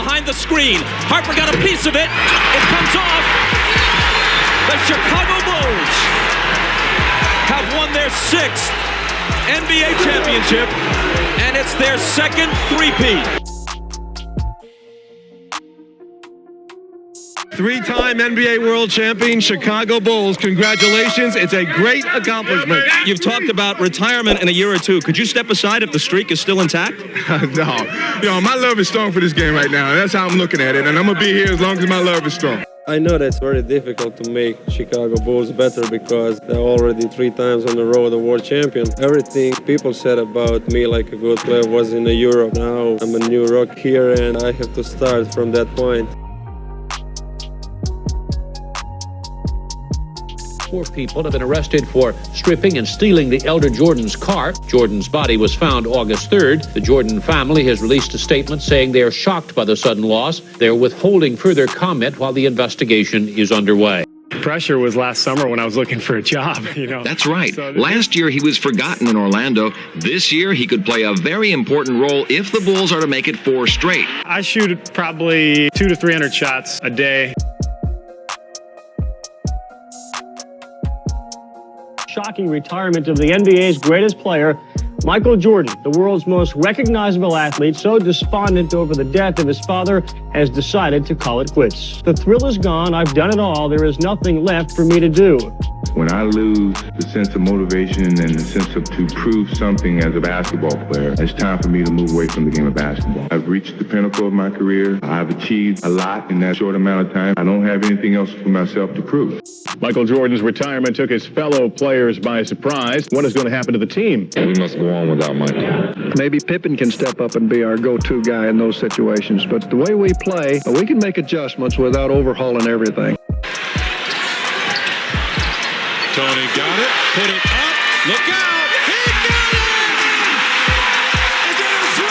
behind the screen. Harper got a piece of it. It comes off. The Chicago Bulls have won their 6th NBA championship, and it's their second three-peat. Three-time NBA World Champion, Chicago Bulls. Congratulations. It's a great accomplishment. You've talked about retirement in a year or two. Could you step aside if the streak is still intact? No. You know, my love is strong for this game right now. That's how I'm looking at it, and I'm going to be here as long as my love is strong. I know that's very difficult to make Chicago Bulls better because they're already 3 times on the road a world champion. Everything people said about me like a good player was in Europe. Now I'm a new rock here, and I have to start from that point. 4 people have been arrested for stripping and stealing the elder Jordan's car. Jordan's body was found August 3rd. The Jordan family has released a statement saying they are shocked by the sudden loss. They're withholding further comment while the investigation is underway. Pressure was last summer when I was looking for a job, you know. That's right. Last year he was forgotten in Orlando. This year he could play a very important role if the Bulls are to make it 4 straight. I shoot probably 200 to 300 shots a day. Shocking retirement of the NBA's greatest player, Michael Jordan, the world's most recognizable athlete, so despondent over the death of his father, has decided to call it quits. The thrill is gone. I've done it all. There is nothing left for me to do. When I lose the sense of motivation and the sense of to prove something as a basketball player, it's time for me to move away from the game of basketball. I've reached the pinnacle of my career. I've achieved a lot in that short amount of time. I don't have anything else for myself to prove. Michael Jordan's retirement took his fellow players by surprise. What is going to happen to the team? We must go on without Michael. Maybe Pippen can step up and be our go-to guy in those situations. But the way we play, we can make adjustments without overhauling everything. Tony got it, put it up, look out, he got it! Is it a 3?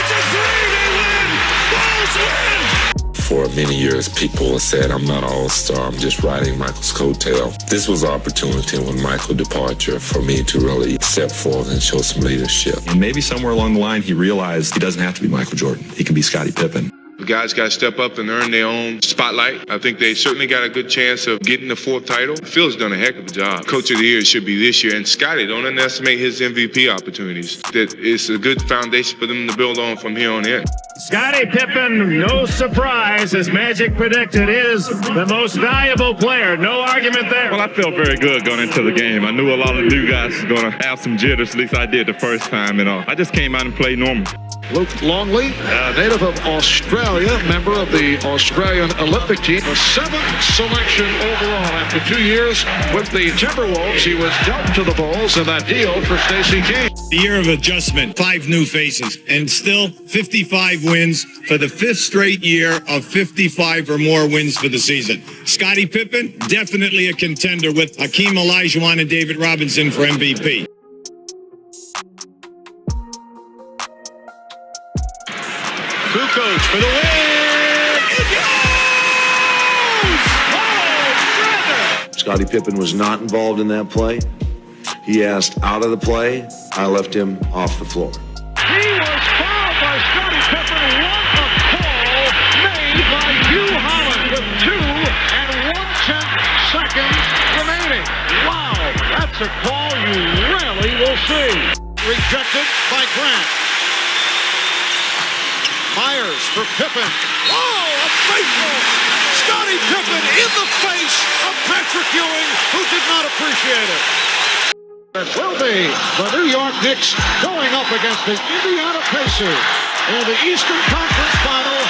It's a 3, they win! Bulls win! For many years, people have said I'm not an all-star, I'm just riding Michael's coattail. This was an opportunity with Michael's departure for me to really step forward and show some leadership. And maybe somewhere along the line, he realized he doesn't have to be Michael Jordan. He can be Scottie Pippen. The guys got to step up and earn their own spotlight. I think they certainly got a good chance of getting the 4th title. Phil's done a heck of a job. Coach of the Year should be this year. And Scottie, don't underestimate his MVP opportunities. That it's a good foundation for them to build on from here on in. Scottie Pippen, no surprise, as Magic predicted, is the most valuable player. No argument there. Well, I felt very good going into the game. I knew a lot of new guys were going to have some jitters. At least I did the first time. And I just came out and played normal. Luke Longley, native of Australia, member of the Australian Olympic team, the 7th selection overall. After 2 years with the Timberwolves, he was dealt to the Bulls in that deal for Stacey King. The year of adjustment, 5 new faces, and still 55 wins for the 5th straight year of 55 or more wins for the season. Scottie Pippen, definitely a contender with Hakeem Olajuwon and David Robinson for MVP. Kukoc for the win! It goes! Oh, brother! Scottie Pippen was not involved in that play. He asked out of the play. I left him off the floor. He was fouled by Scottie Pippen. What a call made by Hugh Holland with 2 1/10 seconds remaining. Wow, that's a call you rarely will see. Rejected by Grant. Myers for Pippen. Oh, a faithful Scottie Pippen in the face of Patrick Ewing, who did not appreciate it. It will be the New York Knicks going up against the Indiana Pacers in the Eastern Conference Final.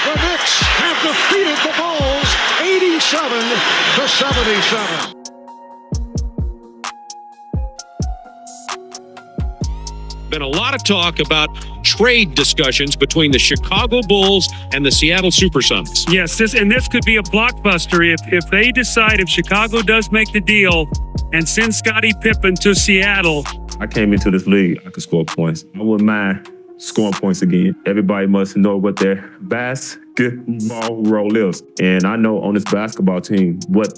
The Knicks have defeated the Bulls 87-77. Been a lot of talk about trade discussions between the Chicago Bulls and the Seattle Supersonics. Yes, this could be a blockbuster if they decide, if Chicago does make the deal and send Scottie Pippen to Seattle. I came into this league, I could score points. I wouldn't mind scoring points again. Everybody must know what their basketball role is. And I know on this basketball team what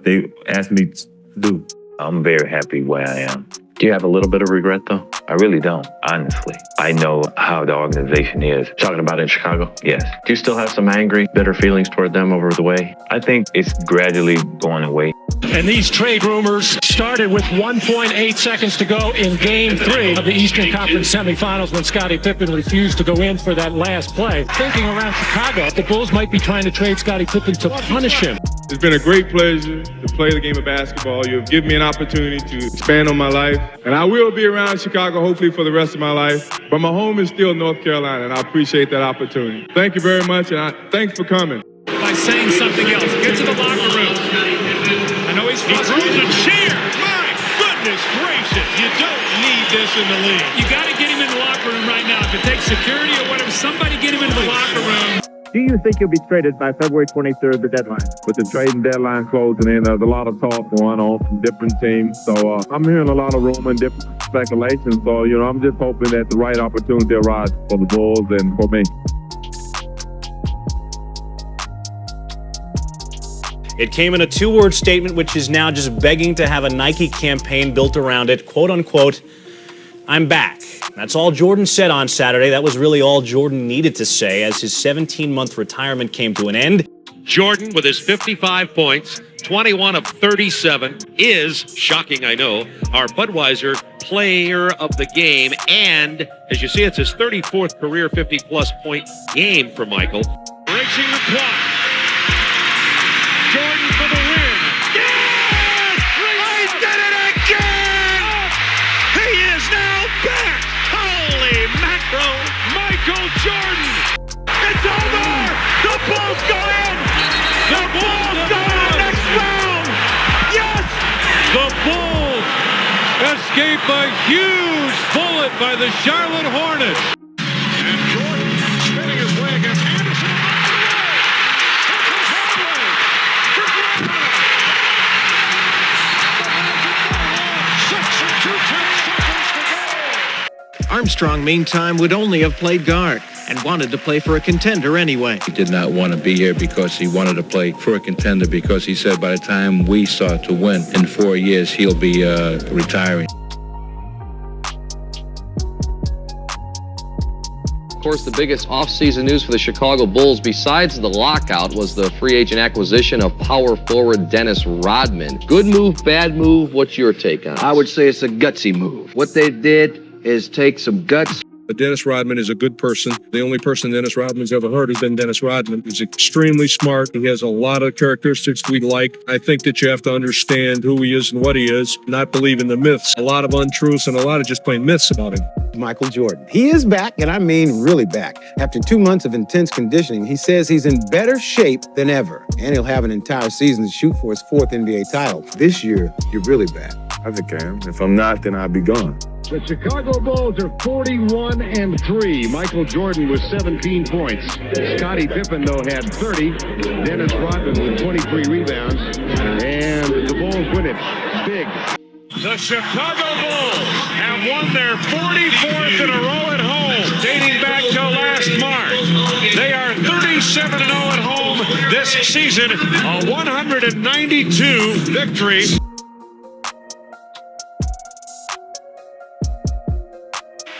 they asked me to do. I'm very happy where I am. Do you have a little bit of regret, though? I really don't, honestly. I know how the organization is. Talking about in Chicago? Yes. Do you still have some angry, bitter feelings toward them over the way? I think it's gradually going away. And these trade rumors started with 1.8 seconds to go in Game 3 of the Eastern Conference semifinals when Scottie Pippen refused to go in for that last play. Thinking around Chicago, the Bulls might be trying to trade Scottie Pippen to punish him. It's been a great pleasure to play the game of basketball. You have given me an opportunity to expand on my life. And I will be around Chicago, hopefully, for the rest of my life. But my home is still North Carolina, and I appreciate that opportunity. Thank you very much, and thanks for coming. By saying something else. Get to the locker room. I know he's frustrated. He throws a cheer. My goodness gracious. You don't need this in the league. You got to get him in the locker room right now. If it takes security or whatever, somebody get him into the locker room. Do you think you'll be traded by February 23rd, the deadline? With the trading deadline closing in, there's a lot of talk going on from different teams. So I'm hearing a lot of rumor and different speculation. So, I'm just hoping that the right opportunity arises for the Bulls and for me. It came in a two-word statement, which is now just begging to have a Nike campaign built around it. Quote, unquote, I'm back. That's all Jordan said on Saturday. That was really all Jordan needed to say as his 17-month retirement came to an end. Jordan, with his 55 points, 21 of 37, is, shocking I know, our Budweiser player of the game. And, as you see, it's his 34th career 50-plus point game for Michael. Racing the clock. Jordan for the win. Yes! He did it again! He is now back! Holy mackerel! Michael Jordan! It's over! The Bulls go in! The Bulls go in the next round! Yes! The Bulls escape a huge bullet by the Charlotte Hornets. And Jordan spinning his way against Anderson. Armstrong, meantime, would only have played guard and wanted to play for a contender anyway. He did not want to be here because he wanted to play for a contender because he said by the time we start to win in 4 years, he'll be retiring. Of course, the biggest offseason news for the Chicago Bulls, besides the lockout, was the free agent acquisition of power forward Dennis Rodman. Good move, bad move? What's your take on it? I would say it's a gutsy move. What they did is take some guts. But Dennis Rodman is a good person. The only person Dennis Rodman's ever heard has been Dennis Rodman. He's extremely smart. He has a lot of characteristics we like. I think that you have to understand who he is and what he is, not believe in the myths. A lot of untruths and a lot of just plain myths about him. Michael Jordan. He is back, and I mean really back. After 2 months of intense conditioning, he says he's in better shape than ever, and he'll have an entire season to shoot for his 4th NBA title. This year, you're really back. I think I am. If I'm not, then I'll be gone. The Chicago Bulls are 41-3. Michael Jordan with 17 points. Scottie Pippen, though, had 30. Dennis Rodman with 23 rebounds. And the Bulls win it big. The Chicago Bulls have won their 44th in a row at home, dating back to last March. They are 37-0 at home this season, a 192 victory.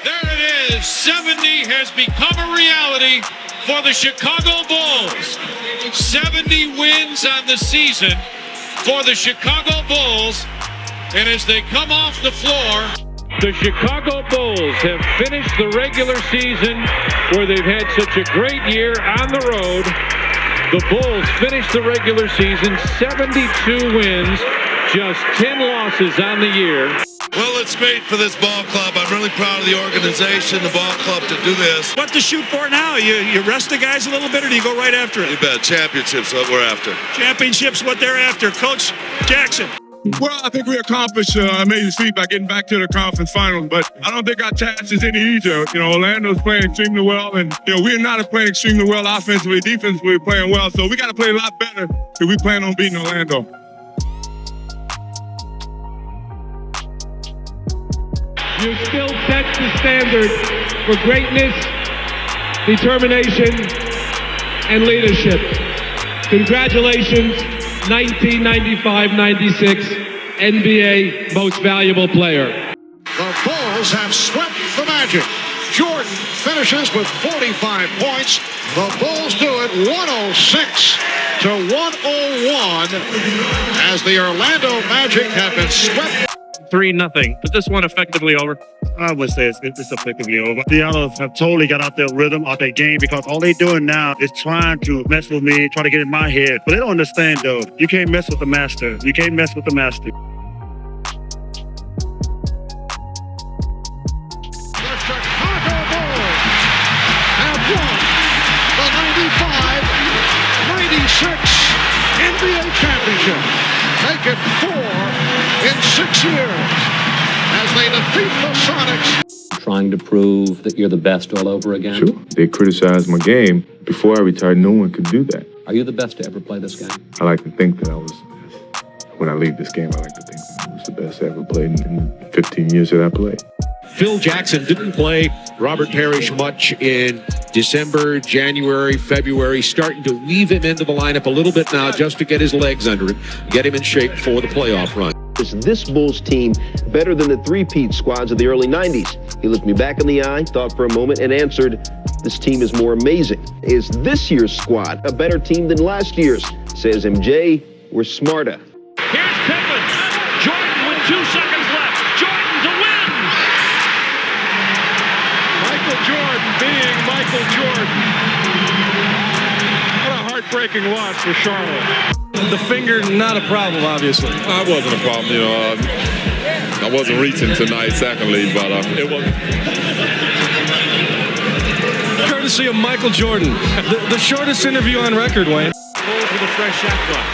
There it is. 70 has become a reality for the Chicago Bulls. 70 wins on the season for the Chicago Bulls. And as they come off the floor, the Chicago Bulls have finished the regular season where they've had such a great year on the road. The Bulls finished the regular season 72 wins, just 10 losses on the year. Well, it's great for this ball club. I'm really proud of the organization, the ball club, to do this. What to shoot for now? You rest the guys a little bit, or do you go right after it? You bet. Championships, what we're after. Championships, what they're after. Coach Jackson. Well, I think we accomplished an amazing feat by getting back to the conference finals, but I don't think our task is any easier. Orlando's playing extremely well, and, we're not playing extremely well offensively. Defensively, we're playing well, so we got to play a lot better if we plan on beating Orlando. You still set the standard for greatness, determination, and leadership. Congratulations, 1995-96 NBA Most Valuable Player. have Sweatt the Magic. Jordan finishes with 45 points. The Bulls do it 106 to 101 as the Orlando Magic have been swept. 3-0, but this one effectively over. I would say it's effectively over. The others have totally got out their rhythm, out their game, because all they're doing now is trying to mess with me, try to get in my head. But they don't understand, though. You can't mess with the master. You can't mess with the master. NBA championship. Make it 4 in 6 years as they defeat the Sonics. Trying to prove that you're the best all over again? Sure. They criticized my game. Before I retired, no one could do that. Are you the best to ever play this game? I like to think that I was the best. When I leave this game, I like to think that I was the best I ever played in the 15 years that I played. Phil Jackson didn't play Robert Parrish much in December, January, February, starting to weave him into the lineup a little bit now just to get his legs under him, get him in shape for the playoff run. Is this Bulls team better than the three-peat squads of the early 90s? He looked me back in the eye, thought for a moment, and answered, this team is more amazing. Is this year's squad a better team than last year's? Says MJ, we're smarter. Here's Pippen. Jordan with 2 seconds left. Jordan to win. Michael Jordan being Michael Jordan. What a heartbreaking loss for Charlotte. The finger, not a problem, obviously. It wasn't a problem, I wasn't reaching tonight, secondly, but it wasn't. Courtesy of Michael Jordan. The shortest interview on record, Wayne. Bulls with a fresh shot clock.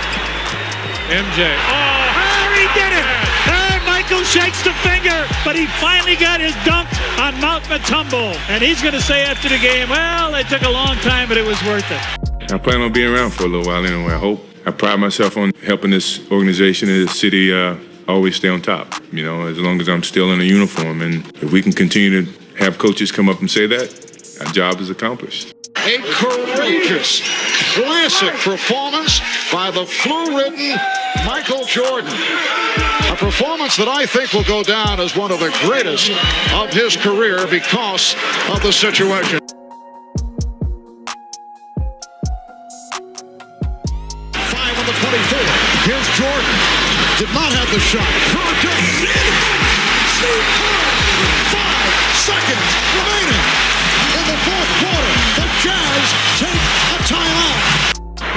MJ. Oh, he did it! And Michael shakes the finger, but he finally got his dunk on Mount Matumbo. And he's going to say after the game, well, it took a long time, but it was worth it. I plan on being around for a little while anyway, I hope. I pride myself on helping this organization and this city always stay on top, as long as I'm still in a uniform. And if we can continue to have coaches come up and say that, our job is accomplished. A courageous, classic performance by the flu-ridden Michael Jordan. A performance that I think will go down as one of the greatest of his career because of the situation. Here's Jordan. Did not have the shot. 5 seconds remaining in the fourth quarter. The Jazz take a timeout.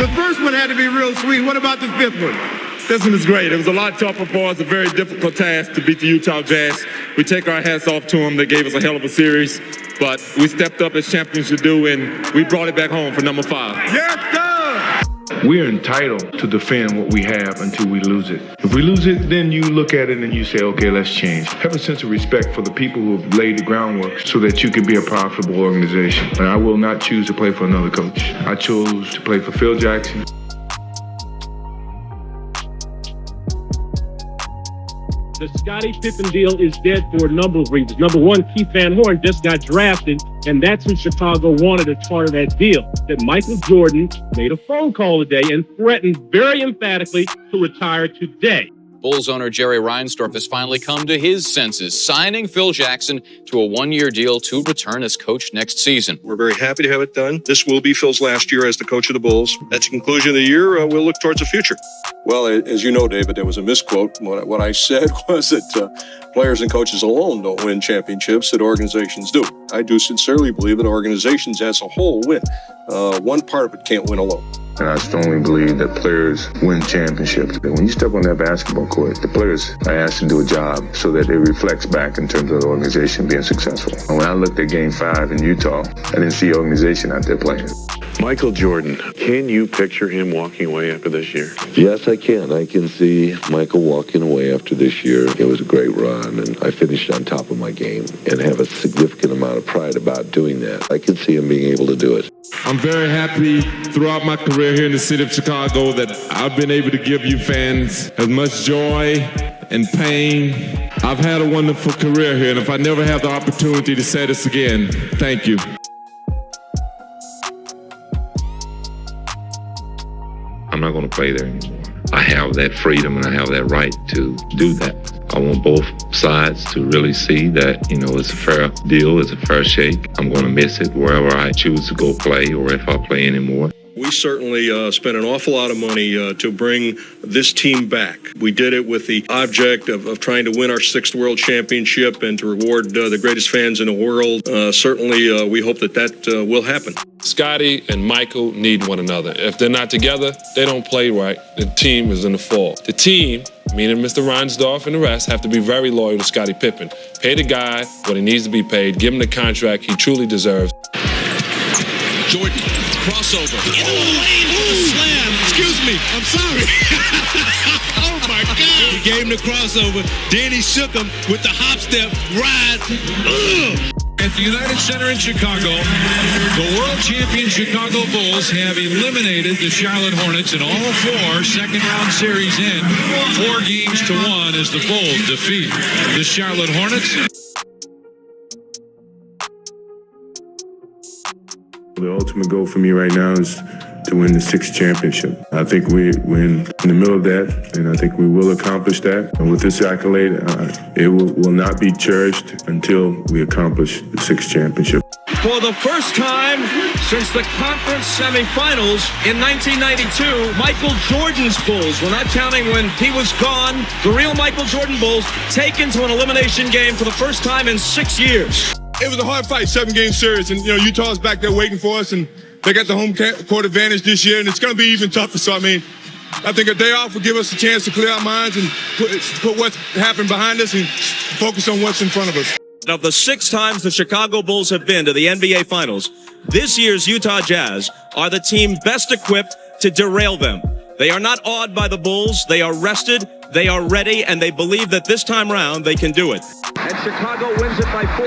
The first one had to be real sweet. What about the fifth one? This one is great. It was a lot tougher for us, a very difficult task to beat the Utah Jazz. We take our hats off to them. They gave us a hell of a series, but we stepped up as champions to do, and we brought it back home for number 5. Yes, sir! We are entitled to defend what we have until we lose it. If we lose it, then you look at it and you say, okay, let's change. Have a sense of respect for the people who have laid the groundwork so that you can be a profitable organization. And I will not choose to play for another coach. I chose to play for Phil Jackson. The Scottie Pippen deal is dead for a number of reasons. Number one, Keith Van Horn just got drafted, and that's who Chicago wanted as part of that deal. That Michael Jordan made a phone call today and threatened very emphatically to retire today. Bulls owner Jerry Reinsdorf has finally come to his senses, signing Phil Jackson to a 1-year deal to return as coach next season. We're very happy to have it done. This will be Phil's last year as the coach of the Bulls. At the conclusion of the year, we'll look towards the future. Well, as you know, David, there was a misquote. What I said was that players and coaches alone don't win championships, that organizations do. I do sincerely believe that organizations as a whole win. One part of it can't win alone. And I strongly believe that players win championships. And when you step on that basketball court, the players are asked to do a job so that it reflects back in terms of the organization being successful. And when I looked at Game 5 in Utah, I didn't see the organization out there playing. Michael Jordan, can you picture him walking away after this year? Yes, I can. I can see Michael walking away after this year. It was a great run, and I finished on top of my game and have a significant amount of pride about doing that. I can see him being able to do it. I'm very happy throughout my career here in the city of Chicago that I've been able to give you fans as much joy and pain. I've had a wonderful career here, and if I never have the opportunity to say this again, thank you. I'm not going to play there anymore. I have that freedom and I have that right to do that. I want both sides to really see that, it's a fair deal, it's a fair shake. I'm going to miss it wherever I choose to go play or if I play anymore. We certainly spent an awful lot of money to bring this team back. We did it with the object of trying to win our 6th world championship and to reward the greatest fans in the world. Certainly, we hope that will happen. Scotty and Michael need one another. If they're not together, they don't play right. The team is in the fall. The team, meaning Mr. Reinsdorf and the rest, have to be very loyal to Scottie Pippen. Pay the guy what he needs to be paid. Give him the contract he truly deserves. Jordan, crossover. Into the lane with a slam. Excuse me, I'm sorry. Oh my God. He gave him the crossover, then he shook him with the hop step, ride. At the United Center in Chicago, the world champion Chicago Bulls have eliminated the Charlotte Hornets in all 4 second-round series in 4-1 as the Bulls defeat the Charlotte Hornets. The ultimate goal for me right now is to win the 6th championship. I think we're in the middle of that, and I think we will accomplish that. And with this accolade, it will not be cherished until we accomplish the 6th championship. For the first time since the conference semifinals in 1992, Michael Jordan's Bulls, we're not counting when he was gone, the real Michael Jordan Bulls taken to an elimination game for the first time in 6 years. It was a hard fight, 7-game series, and Utah's back there waiting for us, and they got the home court advantage this year, and it's going to be even tougher. So, I think a day off will give us a chance to clear our minds and put what's happened behind us and focus on what's in front of us. Of the 6 times the Chicago Bulls have been to the NBA Finals, this year's Utah Jazz are the team best equipped to derail them. They are not awed by the Bulls. They are rested, they are ready, and they believe that this time round they can do it. And Chicago wins it by 4.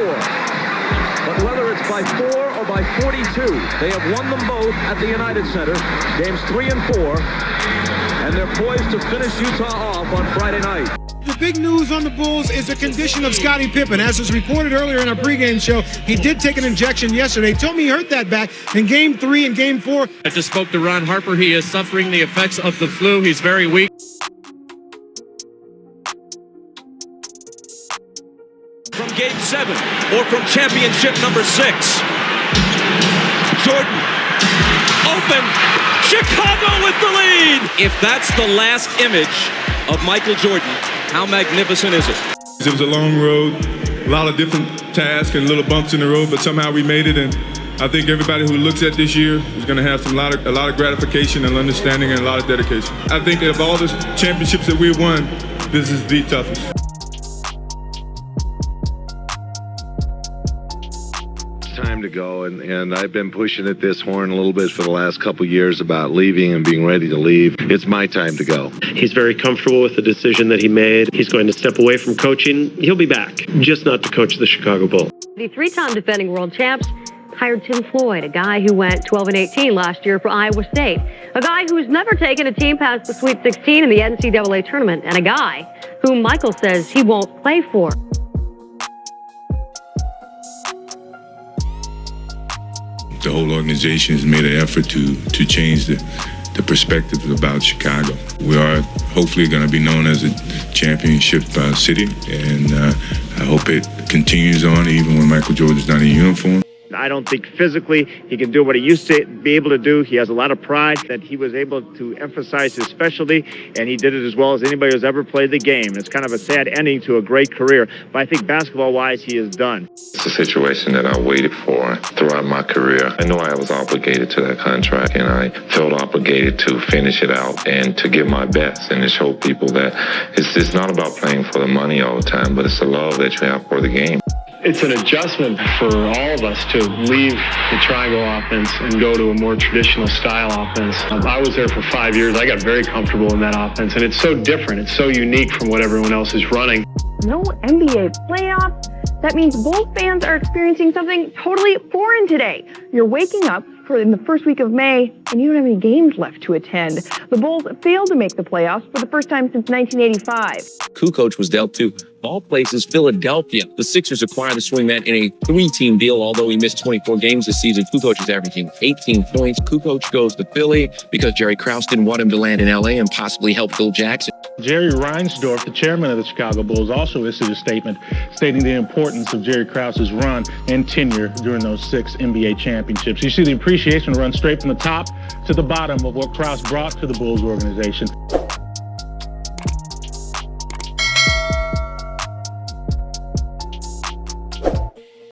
But whether it's by 4 or by 42, they have won them both at the United Center, games 3 and 4, and they're poised to finish Utah off on Friday night. The big news on the Bulls is the condition of Scottie Pippen. As was reported earlier in our pregame show, he did take an injection yesterday. Told me he hurt that back in Game 3 and Game 4. I just spoke to Ron Harper. He is suffering the effects of the flu. He's very weak. From Game 7 or from championship number 6. Jordan, open, Chicago with the lead. If that's the last image of Michael Jordan, how magnificent is it? It was a long road, a lot of different tasks and little bumps in the road, but somehow we made it, and I think everybody who looks at this year is going to have a lot of gratification and understanding and a lot of dedication. I think of all the championships that we've won, this is the toughest. Time to go, and I've been pushing at this horn a little bit for the last couple years about leaving and being ready to leave. It's my time to go. He's very comfortable with the decision that he made. He's going to step away from coaching. He'll be back, just not to coach the Chicago Bulls. The 3-time defending world champs hired Tim Floyd, a guy who went 12-18 last year for Iowa State, a guy who's never taken a team past the Sweet 16 in the NCAA tournament, and a guy whom Michael says he won't play for. The whole organization has made an effort to change the perspective about Chicago. We are hopefully going to be known as a championship city, and I hope it continues on even when Michael Jordan's not in uniform. I don't think physically he can do what he used to be able to do. He has a lot of pride that he was able to emphasize his specialty, and he did it as well as anybody who's ever played the game. It's kind of a sad ending to a great career, but I think basketball-wise, he is done. It's a situation that I waited for throughout my career. I know I was obligated to that contract, and I felt obligated to finish it out and to give my best and to show people that it's not about playing for the money all the time, but it's the love that you have for the game. It's an adjustment for all of us to leave the triangle offense and go to a more traditional style offense. I was there for 5 years. I got very comfortable in that offense, and it's so different. It's so unique from what everyone else is running. No NBA playoffs. That means Bulls fans are experiencing something totally foreign today. You're waking up in the first week of May, and you don't have any games left to attend. The Bulls failed to make the playoffs for the first time since 1985. Kukoc was dealt to all places Philadelphia. The Sixers acquired the swingman in a 3-team deal, although he missed 24 games this season. Kukoc is averaging 18 points. Kukoc goes to Philly because Jerry Krause didn't want him to land in LA and possibly help Phil Jackson. Jerry Reinsdorf, the chairman of the Chicago Bulls, also issued a statement stating the importance of Jerry Krause's run and tenure during those 6 NBA championships. You see the appreciation run straight from the top to the bottom of what Krause brought to the Bulls organization.